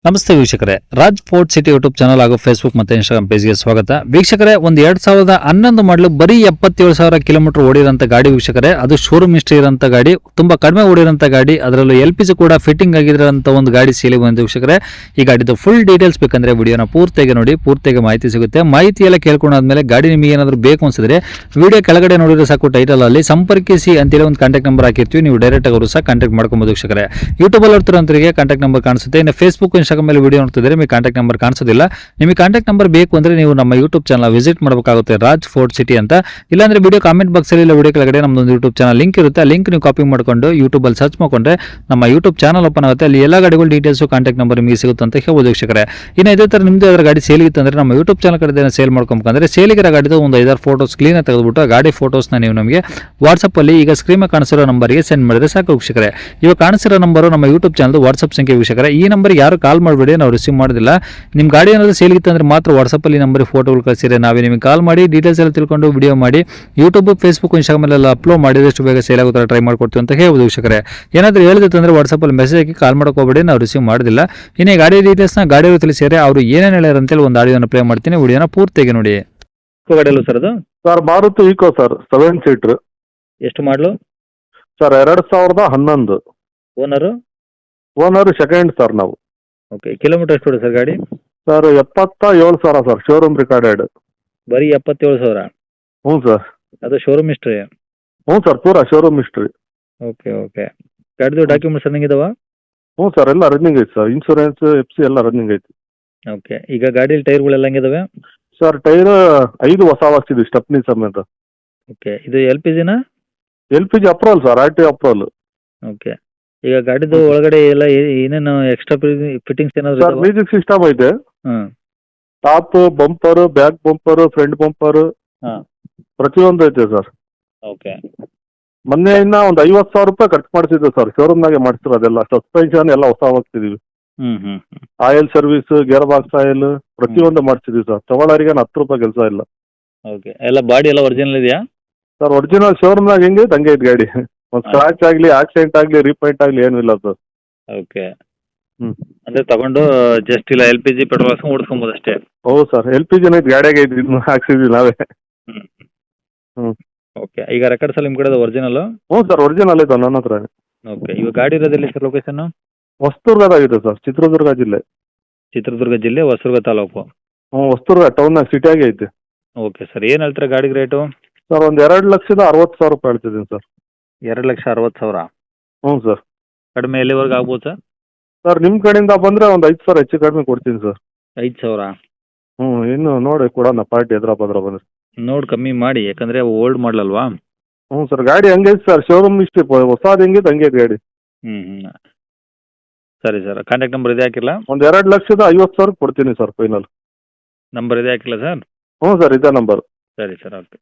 ನಮಸ್ತೆ ವೀಕ್ಷಕರೇ, Raj fort city YouTube channel ಹಾಗೂ ಫೇಸ್ಬುಕ್ ಮತ್ತು ಇನ್ಸ್ಟಾಗ್ರಾಮ್ ಪೇಜ್ಗೆ ಸ್ವಾಗತ. ವೀಕ್ಷಕರೇ, ಒಂದು 2011 ಮಾಡಲು ಬರೀ 77,000 ಕಿಲೋಮೀಟರ್ ಓಡಿರೋಂಥ ಗಾಡಿ ವೀಕ್ಷಕರೇ. ಅದು ಶೋರೂಮ್ ಹಿಸ್ಟ್ರಿ ಇರೋಂಥ ಗಾಡಿ, ತುಂಬಾ ಕಡಿಮೆ ಓಡಿರೋಂಥ ಗಾಡಿ, ಅದರಲ್ಲೂ LPG ಕೂಡ ಫಿಟ್ಟಿಂಗ್ ಆಗಿರೋಂಥ ಒಂದು ಗಾಡಿ ಸೇಲಿಗೆ ಬಂದಿದೆ ವೀಕ್ಷಕರೇ. ಈ ಗಾಡಿದು ಫುಲ್ ಡೀಟೇಲ್ಸ್ ಬೇಕಂದ್ರೆ ವಿಡಿಯೋನ ಪೂರ್ತಿಯಾಗಿ ನೋಡಿ, ಪೂರ್ತಿಯಾಗಿ ಮಾಹಿತಿ ಸಿಗುತ್ತೆ. ಮಾಹಿತಿ ಎಲ್ಲ ಕೇಳ್ಕೊಂಡಾದ್ಮೇಲೆ ಗಾಡಿ ನಿಮಗೆ ಏನಾದರೂ ಬೇಕು ಅನ್ಸಿದ್ರೆ ವಿಡಿಯೋ ಕೆಳಗಡೆ ನೋಡಿದ್ರೆ ಸಾಕು, ಟೈಟಲ್ ಅಲ್ಲಿ ಸಂಪರ್ಕಿಸಿ ಅಂತೇಳಿ ಒಂದು ಕಾಂಟ್ಯಾಕ್ಟ್ ನಂಬರ್ ಹಾಕಿರ್ತೀವಿ. ನೀವು ಡೈರೆಕ್ಟ್ ಆಗಿ ಅವರು ಸಹ ಕಾಂಟ್ಯಾಕ್ಟ್ ಮಾಡ್ಕೊಬಹುದು ವೀಕ್ಷಕರೇ. ಯೂಟ್ಯೂಬ್ ಅಲ್ಲಿ ನೋಡ್ತಿರೋಂತರಿಗೆ ಕಾಂಟ್ಯಾಕ್ಟ್ ನಂಬರ್ ಕಾಣಿಸುತ್ತೆ. ಇನ್ನು ಫೇಸ್ಬುಕ್ ಮೇಲೆ ವಿಡಿಯೋ ನೋಡ್ತಿದ್ರೆ ನಿಮಗೆ ಕಾಂಟ್ಯಾಕ್ಟ್ ನಂಬರ್ ಕಾಣಿಸೋದಿಲ್ಲ. ನಿಮಗೆ ಕಾಂಟ್ಯಾಕ್ಟ್ ನಂಬರ್ ಬೇಕು ಅಂದ್ರೆ ನೀವು ನಮ್ಮ ಯೂಟ್ಯೂಬ್ ಚಾನಲ್ ವಿಸಿಟ್ ಮಾಡಬೇಕಾಗುತ್ತೆ, ರಾಜ್ ಫೋರ್ಟ್ ಸಿಟಿ ಅಂತ. ಇಲ್ಲಾಂದ್ರೆ ವಿಡಿಯೋ ಕಾಮೆಂಟ್ ಬಾಕ್ಸ್ ಅಲ್ಲಿ ಇಲ್ಲ ವಿಡಿಯೋ ಕೆಳಗಡೆ ನಮ್ಮದೊಂದು ಯೂಟ್ಯೂಬ್ ಚಾನಲ್ ಲಿಂಕ್ ಇರುತ್ತೆ. ಆ ಲಿಂಕ್ ನೀವು ಕಾಪಿ ಮಾಡ್ಕೊಂಡು ಯೂಟ್ಯೂಬ್ ಅಲ್ಲಿ ಸರ್ಚ್ ಮಾಡ್ಕೊಂಡ್ರೆ ನಮ್ಮ ಯೂಟ್ಯೂಬ್ ಚಾನಲ್ ಓಪನ್ ಆಗುತ್ತೆ. ಅಲ್ಲಿ ಎಲ್ಲ ಗಾಡಿಗಳ ಡೀಟೇಲ್ಸ್ ಕಾಂಟ್ಯಾಕ್ಟ್ ನಂಬರ್ ನಿಮಗೆ ಸಿಗುತ್ತೆ ಅಂತ ಹೇಳ್ಬೋದು ವೀಕ್ಷಕರೇ. ಇನ್ನು ಇದೇ ತರ ನಿಮ್ದು ಅದರ ಗಾಡಿ ಸೇಲ್ ಇತ್ತು ಅಂದ್ರೆ ನಮ್ಮ ಯೂಟ್ಯೂಬ್ ಚಾನಲ್ ಕಡೆ ಸೇಲ್ ಮಾಡ್ಕೊಬೇಕಂದ್ರೆ ಸೇಲಿಗಿರೋ ಗಾಡಿದು ಒಂದು 5-6 ಫೋಟೋಸ್ ಕ್ಲೀನ್ ಆಗಿ ತೆಗೆದುಬಿಟ್ಟು ಆ ಗಾಡಿ ಫೋಟೋಸ್ನ ನೀವು ನಮಗೆ ವಾಟ್ಸಪ್ ಅಲ್ಲಿ ಈಗ ಸ್ಕ್ರೀನ್ ಕಾಣಿಸಿರೋ ನಂಬರ್ಗೆ ಸೆಂಡ್ ಮಾಡಿದ್ರೆ ಸಾಕು ವೀಕ್ಷಕರೇ. ಇವಾಗ ಕಾಣಿಸಿರೋ ನಂಬರು ನಮ್ಮ ಯೂಟ್ಯೂಬ್ ಚಾನಲ್ ವಾಟ್ಸಪ್ ಸಂಖ್ಯೆ ವೀಕ್ಷಕರೇ. ಈ ನಂಬರ್ ಯಾರು ಕಾಲ್ ಮಾಡಬೇಡಿ, ನಾವು ರಿಸೀವ್ ಮಾಡೋದಿಲ್ಲ. ನಿಮ್ಮ ಗಾಡಿ ಏನಾದರೂ ಸೇಲ್ಗಿತ್ತು ಅಂದ್ರೆ ಮಾತ್ರ ವಾಟ್ಸಪ್ ಅಲ್ಲಿ ನಂಬರ್ ಫೋಟೋಗಳು ಕಳಿಸಿದ್ರೆ ನಾವೇ ನಿಮಗೆ ಕಾಲ್ ಮಾಡಿ ಡೀಟೇಲ್ಸ್ ಎಲ್ಲ ತಿಳ್ಕೊಂಡು ವಿಡಿಯೋ ಮಾಡಿ ಯೂಟ್ಯೂಬ್, ಫೇಸ್ಬುಕ್, ಇನ್ಸ್ಟಾಗ್ರಾಮ್ ಎಲ್ಲ ಅಪ್ಲೋಡ್ ಮಾಡಿದಷ್ಟು ಬೇಗ ಸೇಲ್ ಆಗೋ ಥರ ಟ್ರೈ ಮಾಡ್ಕೊಡ್ತೀವಿ ಅಂತ ಹೇಳ್ಬೋದು ವೀಕ್ಷಕರೇ. ಏನಾದರೂ ಹೇಳಿದ್ರೆ ಅಂದ್ರೆ ವಾಟ್ಸಪ್ ಅಲ್ಲಿ ಮೆಸೇಜ್ ಹಾಕಿ ಕಾಲ್ ಹೋಗಬೇಡಿ, ನಾವು ರಿಸೀವ್ ಮಾಡೋದಿಲ್ಲ. ಇನ್ನೇ ಗಾಡಿ ಡೀಟೇಲ್ಸ್ನ ಗಾಡಿಯವರು ತಿಳಿಸಿದರೆ ಅವರು ಏನೇನು ಹೇಳ್ಯಾರ ಅಂತೇಳಿ ಒಂದು ಆಡಿಯೋನ ಪ್ಲೇ ಮಾಡ್ತೀನಿ. ವಿಡಿಯೋನ ಪೂರ್ತಿಯಾಗಿ ನೋಡಿ. ಗಾಡಿಯಲ್ಲ ಸರ್ ಅದು? Sir Maruti Eeco sir, 7 seater. ಎಷ್ಟು ಮಾಡಲು ಸರ್ 2011. ಓನರು ಸೆಕೆಂಡ್ ಸರ್ ನಾವು. ಓಕೆ, ಕಿಲೋಮೀಟರ್ ಎಷ್ಟು ಸರ್ ಗಾಡಿ? Sir 77,000 sir, showroom recorded. ಬರೀ 77,000? ಹ್ಞೂ ಸರ್. ಅದು ಶೋರೂಮ್ ಹಿಸ್ಟ್ರಿ? ಹ್ಞೂ ಸರ್, ಪೂರಾ ಶೋರೂಮ್ ಹಿಸ್ಟ್ರಿ. Okay okay. ಗಾಡಿದು ಡಾಕ್ಯುಮೆಂಟ್ಸ್ ರನ್ನಿಂಗ್ ಇದಾವ? ಹ್ಞೂ ಸರ್, ಎಲ್ಲ ರನ್ನಿಂಗ್ ಐತಿ ಸರ್. ಇನ್ಶೂರೆನ್ಸ್, FC ಎಲ್ಲ ರನ್ನಿಂಗ್ ಐತಿ. ಓಕೆ. ಈಗ ಗಾಡಿಯಲ್ಲಿ ಟೈರ್ಗಳೆಲ್ಲ ಹೆಂಗಿದಾವೆ? ಸರ್ ಟೈರ್ 5 ಹೊಸ ಹಾಕ್ಸಿದ್ವಿ, ಸ್ಟೆಪ್ನಿ ಸಮೇತ. ಓಕೆ. ಇದು LPGನಾ? LPG approval sir, RTO approval. Okay. ಈಗ ಗಾಡಿದು ಒಳಗಡೆ ಎಲ್ಲ ಏನೇನು ಎಕ್ಸ್ಟ್ರಾ ಫಿಟ್ಟಿಂಗ್ಸ್ ಏನಾದ್ರು ಸರ್ ಮ್ಯೂಸಿಕ್ ಸಿಸ್ಟಮ್ ಐತೆ. ಹಾಂ. Top bumper, back bumper, front bumper ಹಾಂ. ಪ್ರತಿಯೊಂದು ಐತೆ ಸರ್. ಓಕೆ. ಮೊನ್ನೆ ಇನ್ನ ಒಂದು 50,000 ರೂಪಾಯಿ ಖರ್ಚು ಮಾಡ್ತಿದ್ದೆ ಸರ್, ಶೋರೂಮ್ನಾಗೆ ಮಾಡ್ತಿರೋ ಅದೆಲ್ಲ. ಸಸ್ಪೆನ್ಷನ್ ಎಲ್ಲ ಹೊಸ ಹಾಕ್ತಿದೀವಿ. ಹ್ಞೂ. Oil service, gear box oil ಪ್ರತಿಯೊಂದು ಮಾಡ್ತಿದೀವಿ ಸರ್. ತಗೊಳ್ಳೋರಿಗೆ 10 ರೂಪಾಯಿ ಕೆಲಸ ಇಲ್ಲ. ಓಕೆ. ಎಲ್ಲ ಬಾಡಿ ಎಲ್ಲ ಒರಿಜಿನಲ್ ಇದೆಯಾ? ಸರ್ ಒರಿಜಿನಲ್ ಶೋರೂಮ್ನಾಗ ಹೆಂಗೆ ಹಂಗೆ ಐತೆ ಗಾಡಿ. ಒಂದು ಸ್ಕ್ರಾಚ್ ಆಗಲಿ, ಆಕ್ಸಿಡೆಂಟ್ ಆಗಲಿ, ರೀಪೇಂಟ್ ಆಗಲಿ ಏನೂ ಇಲ್ಲ ಸರ್. ಓಕೆ. ಹ್ಞೂ. ಅಂದರೆ ತಗೊಂಡು ಜಸ್ಟ್ ಇಲ್ಲ LPG ಪೆಟ್ರೋಲ್ ಹಾಕ್ಸ್ಕೊಂಡು ಓಡಿಸ್ಕೊಬೋದು ಅಷ್ಟೇ? ಹೌದು ಸರ್, LPG ಐತೆ ಗಾಡಿಯಾಗೆ ಐತಿ, ಇದನ್ನ ಹಾಕ್ಸಿದ್ವಿ ನಾವೇ. ಹ್ಞೂ. ಹ್ಞೂ. ಓಕೆ. ಈಗ ರೆಕಾರ್ಡ್ಸ್ ಎಲ್ಲ ನಿಮ್ಮ ಕಡೆ ಒರಿಜಿನಲು? ಹ್ಞೂ ಸರ್, ಒರಿಜಿನಲ್ ಐತೆ ನನ್ನ ಹತ್ರ. ಓಕೆ. ಇವಾಗ ಗಾಡಿ ಇರೋದಿಲ್ಲ ಸರ್ ಲೊಕೇಶನ್ನು? ಹೊಸದುರ್ಗದಾಗಿದೆ ಸರ್, ಚಿತ್ರದುರ್ಗ ಜಿಲ್ಲೆ. ಚಿತ್ರದುರ್ಗ ಜಿಲ್ಲೆ, ಹೊಸದುರ್ಗ ತಾಲೂಕು? ಹ್ಞೂ, ಹೊಸದುರ್ಗ ಟೌನ್ನಾಗ ಸಿಟಿಯಾಗೆ ಐತೆ. Okay sir. ಏನು ಹೇಳ್ತೀರಾ ಗಾಡಿಗೆ ರೇಟು? ಸರ್ ಒಂದು 2,60,000 ರೂಪಾಯಿ ಹೇಳ್ತಿದ್ದೀನಿ ಸರ್. 2,60,000? ಹ್ಞೂ ಸರ್. ಕಡಿಮೆ ಎಲ್ಲಿವರೆಗೂ ಆಗ್ಬೋದು ಸರ್? ಸರ್ ನಿಮ್ಮ ಕಡೆಯಿಂದ ಬಂದರೆ ಒಂದು 5,000 ಹೆಚ್ಚು ಕಡಿಮೆ ಕೊಡ್ತೀನಿ ಸರ್. 5,000? ಹ್ಞೂ, ಇನ್ನು ನೋಡಿ ಕೊಡೋಣ, ಪಾರ್ಟಿ ಎದ್ರ ಬಂದರೆ. ನೋಡಿ ಕಮ್ಮಿ ಮಾಡಿ, ಯಾಕಂದರೆ ಓಲ್ಡ್ ಮಾಡಲ್ ಅಲ್ವಾ? ಹ್ಞೂ ಸರ್, ಗಾಡಿ ಹಂಗೈತೆ ಸರ್, ಶೋರೂಮ್ ಇಷ್ಟು ಹೊಸದು ಹೆಂಗಿತ್ತು ಹಂಗೈತೆ ಗಾಡಿ. ಹ್ಞೂ. ಸರಿ ಸರ್. ಕಾಂಟ್ಯಾಕ್ಟ್ ನಂಬರ್ ಇದೆ ಹಾಕಿಲ್ಲ? ಒಂದು 2,50,000 ಕೊಡ್ತೀನಿ ಸರ್ ಫೈನಲ್. ನಂಬರ್ ಇದೆ ಹಾಕಿಲ್ಲ ಸರ್? ಹ್ಞೂ ಸರ್, ಇದೇ ನಂಬರ್. ಸರಿ ಸರ್, ಓಕೆ.